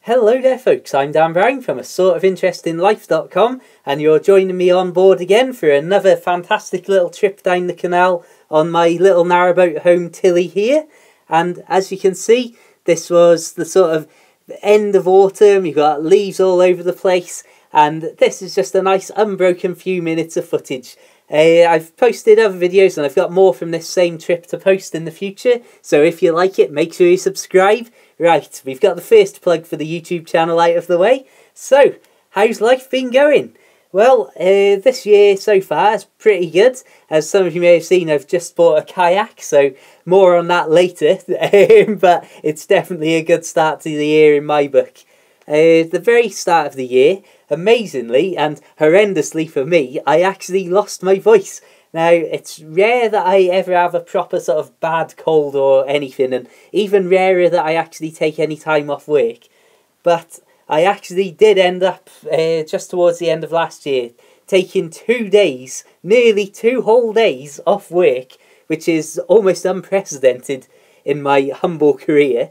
Hello there folks, I'm Dan Brown from asortofinterestinglife.com and you're joining me on board again for another fantastic little trip down the canal on my little narrowboat home Tilly here. And as you can see, this was the sort of end of autumn. You've got leaves all over the place and this is just a nice unbroken few minutes of footage. I've posted other videos and I've got more from this same trip to post in the future, so if you like it, make sure you subscribe. Right, we've got the first plug for the YouTube channel out of the way. So, how's life been going? Well, this year so far is pretty good. As some of you may have seen, I've just bought a kayak, so more on that later. But it's definitely a good start to the year in my book. The very start of the year, amazingly and horrendously for me, I actually lost my voice. Now, it's rare that I ever have a proper sort of bad cold or anything, and even rarer that I actually take any time off work. But I actually did end up, just towards the end of last year, taking 2 days, nearly 2 whole days off work, which is almost unprecedented in my humble career.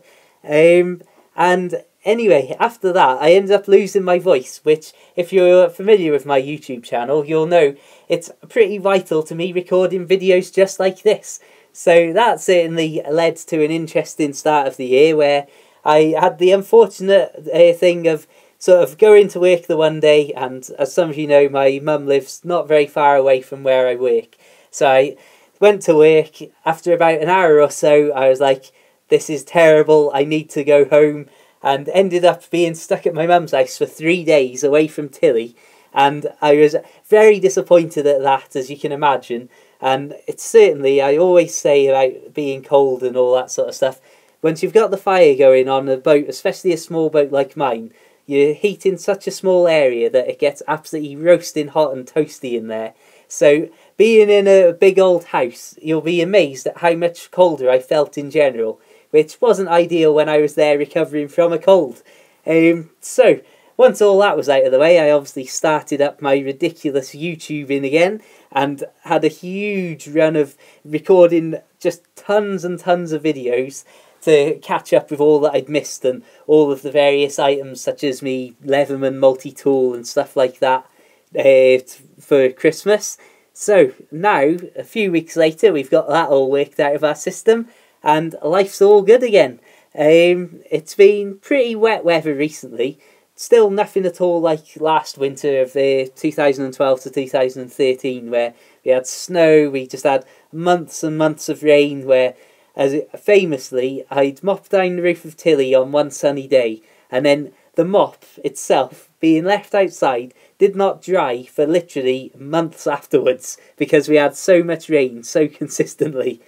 And anyway, after that, I ended up losing my voice, which, if you're familiar with my YouTube channel, you'll know it's pretty vital to me recording videos just like this. So that certainly led to an interesting start of the year, where I had the unfortunate thing of sort of going to work the one day, and as some of you know, my mum lives not very far away from where I work. So I went to work. After about an hour or so, I was like, this is terrible, I need to go home. And ended up being stuck at my mum's house for 3 days away from Tilly. And I was very disappointed at that, as you can imagine. And it's certainly, I always say about being cold and all that sort of stuff, once you've got the fire going on a boat, especially a small boat like mine, you're heating such a small area that it gets absolutely roasting hot and toasty in there. So being in a big old house, you'll be amazed at how much colder I felt in general, which wasn't ideal when I was there recovering from a cold. So, once all that was out of the way, I obviously started up my ridiculous YouTubing again, and had a huge run of recording just tons and tons of videos to catch up with all that I'd missed, and all of the various items such as me Leatherman multi-tool and stuff like that for Christmas. So, now, a few weeks later, we've got that all worked out of our system, and life's all good again. It's been pretty wet weather recently. Still nothing at all like last winter of 2012 to 2013, where we had snow. We just had months and months of rain, where, famously, I'd mop down the roof of Tilly on one sunny day, and then the mop itself, being left outside, did not dry for literally months afterwards, because we had so much rain so consistently.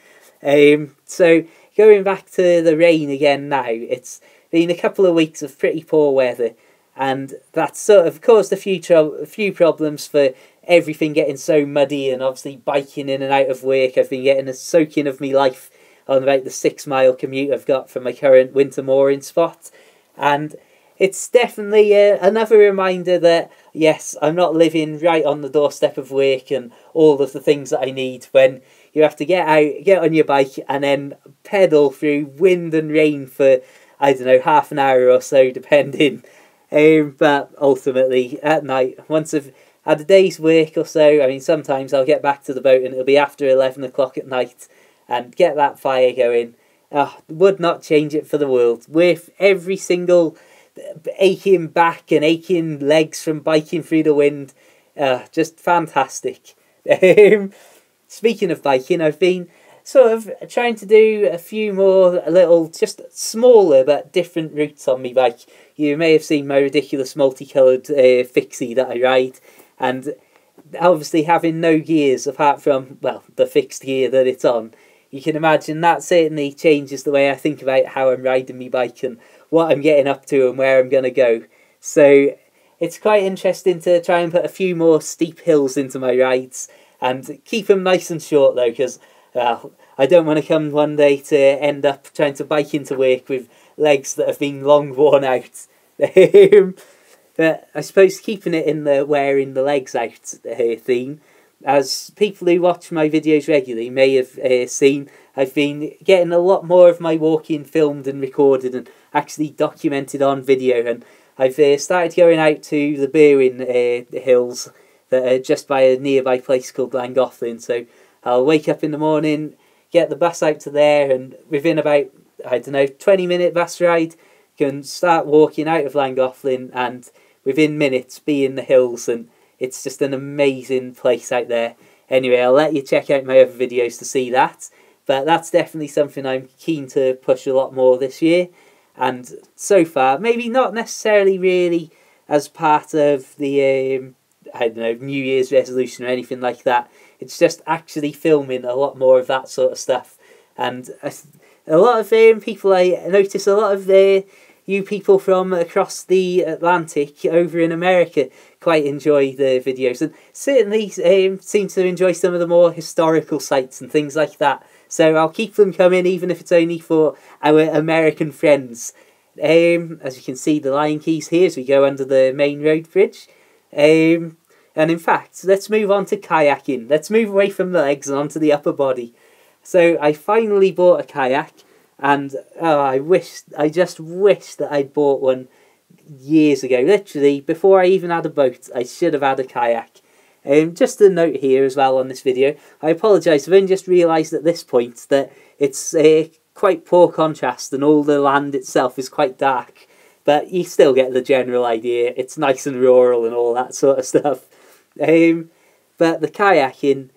So going back to the rain again now, it's been a couple of weeks of pretty poor weather, and that's sort of caused a few problems for everything getting so muddy, and obviously biking in and out of work. I've been getting a soaking of me life on about the 6-mile commute I've got from my current winter mooring spot, and it's definitely another reminder that, yes, I'm not living right on the doorstep of work and all of the things that I need, when you have to get out, get on your bike, and then pedal through wind and rain for, I don't know, half an hour or so, depending. But ultimately, at night, once I've had a day's work or so, I mean, sometimes I'll get back to the boat and it'll be after 11 o'clock at night, and get that fire going. Would not change it for the world. With every single aching back and aching legs from biking through the wind, just fantastic. Speaking of biking, I've been sort of trying to do a few more little, just smaller but different routes on my bike. You may have seen my ridiculous multicoloured fixie that I ride, and obviously having no gears apart from, well, the fixed gear that it's on, you can imagine that certainly changes the way I think about how I'm riding my bike and what I'm getting up to and where I'm going to go. So it's quite interesting to try and put a few more steep hills into my rides, and keep them nice and short though, because I don't want to come one day to end up trying to bike into work with legs that have been long worn out. But I suppose keeping it in the wearing the legs out theme, as people who watch my videos regularly may have seen, I've been getting a lot more of my walking filmed and recorded and actually documented on video, and I've started going out to the Berwyn hills that are just by a nearby place called Llangollen. So I'll wake up in the morning, get the bus out to there, and within about, I don't know, 20-minute bus ride, can start walking out of Llangollen and within minutes be in the hills, and it's just an amazing place out there. Anyway, I'll let you check out my other videos to see that, but that's definitely something I'm keen to push a lot more this year. And so far, maybe not necessarily really as part of the, I don't know, New Year's resolution or anything like that. It's just actually filming a lot more of that sort of stuff. And a lot of people, I notice a lot of you people from across the Atlantic over in America quite enjoy the videos, and certainly seem to enjoy some of the more historical sites and things like that. So I'll keep them coming, even if it's only for our American friends. As you can see, the Lion Keys here as we go under the main road bridge. And in fact, let's move on to kayaking. Let's move away from the legs and onto the upper body. So I finally bought a kayak, and I just wish that I'd bought one years ago. Literally, before I even had a boat, I should have had a kayak. Just a note here as well on this video, I apologise, I've only just realised at this point that it's quite poor contrast and all the land itself is quite dark, but you still get the general idea. It's nice and rural and all that sort of stuff. But the kayaking,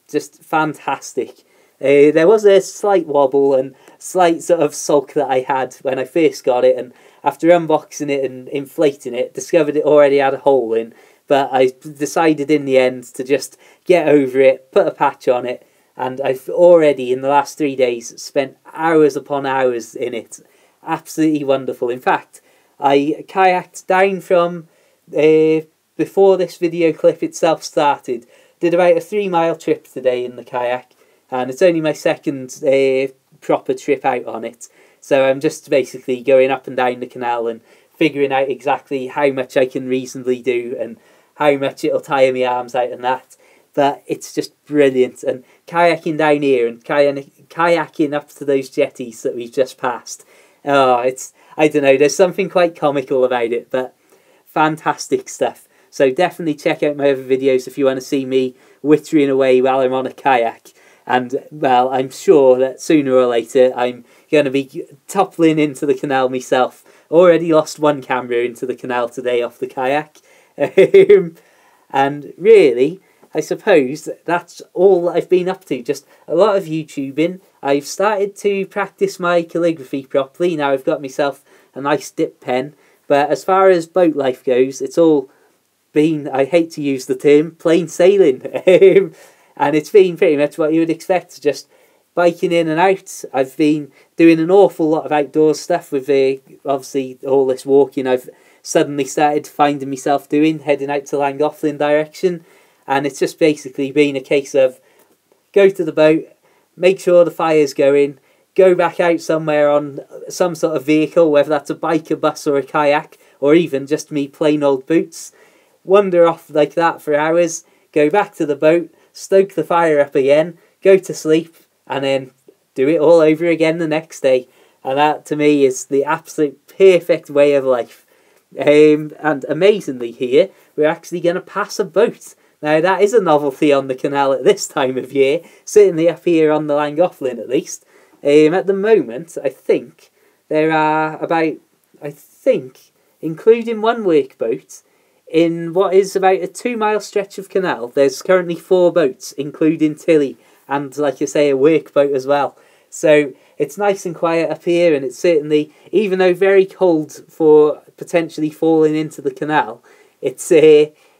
just fantastic. There was a slight wobble and slight sort of sulk that I had when I first got it, and after unboxing it and inflating it, discovered it already had a hole in. But I decided in the end to just get over it, put a patch on it, and I've already, in the last 3 days, spent hours upon hours in it. Absolutely wonderful. In fact, I kayaked down from, before this video clip itself started, did about a 3-mile trip today in the kayak, and it's only my second proper trip out on it. So I'm just basically going up and down the canal and figuring out exactly how much I can reasonably do and how much it'll tire my arms out and that. But it's just brilliant. And kayaking down here and kayaking up to those jetties that we've just passed. Oh, it's, I don't know, there's something quite comical about it, but fantastic stuff. So definitely check out my other videos if you want to see me wittering away while I'm on a kayak. And, well, I'm sure that sooner or later I'm going to be toppling into the canal myself. Already lost one camera into the canal today off the kayak. And really, I suppose that's all I've been up to. Just a lot of YouTubing. I've started to practice my calligraphy properly. Now I've got myself a nice dip pen. But as far as boat life goes, it's all been, I hate to use the term, plain sailing. And it's been pretty much what you would expect, just biking in and out. I've been doing an awful lot of outdoors stuff with obviously all this walking I've suddenly started finding myself doing, heading out to Llangollen direction. And it's just basically been a case of go to the boat, make sure the fire's going, go back out somewhere on some sort of vehicle, whether that's a bike, a bus or a kayak, or even just me plain old boots, wander off like that for hours, go back to the boat, stoke the fire up again, go to sleep, and then do it all over again the next day. And that, to me, is the absolute perfect way of life. And amazingly here, we're actually going to pass a boat. Now, that is a novelty on the canal at this time of year, certainly up here on the Llangollen at least. At the moment, I think, there are about, including one workboat, in what is about a 2-mile stretch of canal, there's currently 4 boats, including Tilly, and, like I say, a workboat as well. So it's nice and quiet up here, and it's certainly, even though very cold for potentially falling into the canal, it's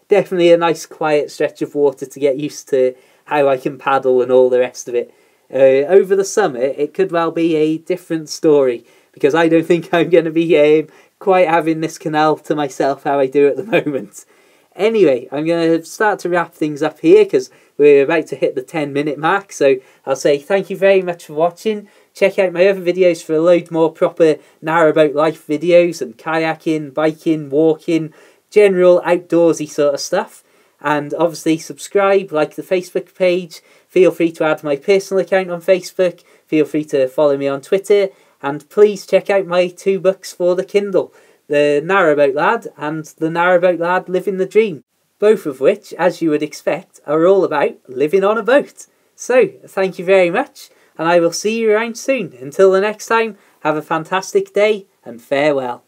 definitely a nice quiet stretch of water to get used to how I can paddle and all the rest of it. Over the summer, it could well be a different story, because I don't think I'm going to be quite having this canal to myself how I do at the moment. Anyway, I'm going to start to wrap things up here because we're about to hit the 10-minute mark. So I'll say thank you very much for watching. Check out my other videos for a load more proper narrowboat life videos and kayaking, biking, walking, general outdoorsy sort of stuff. And obviously subscribe, like the Facebook page. Feel free to add my personal account on Facebook. Feel free to follow me on Twitter. And please check out my 2 books for the Kindle, The Narrowboat Lad and The Narrowboat Lad Living the Dream. Both of which, as you would expect, are all about living on a boat. So, thank you very much, and I will see you around soon. Until the next time, have a fantastic day, and farewell.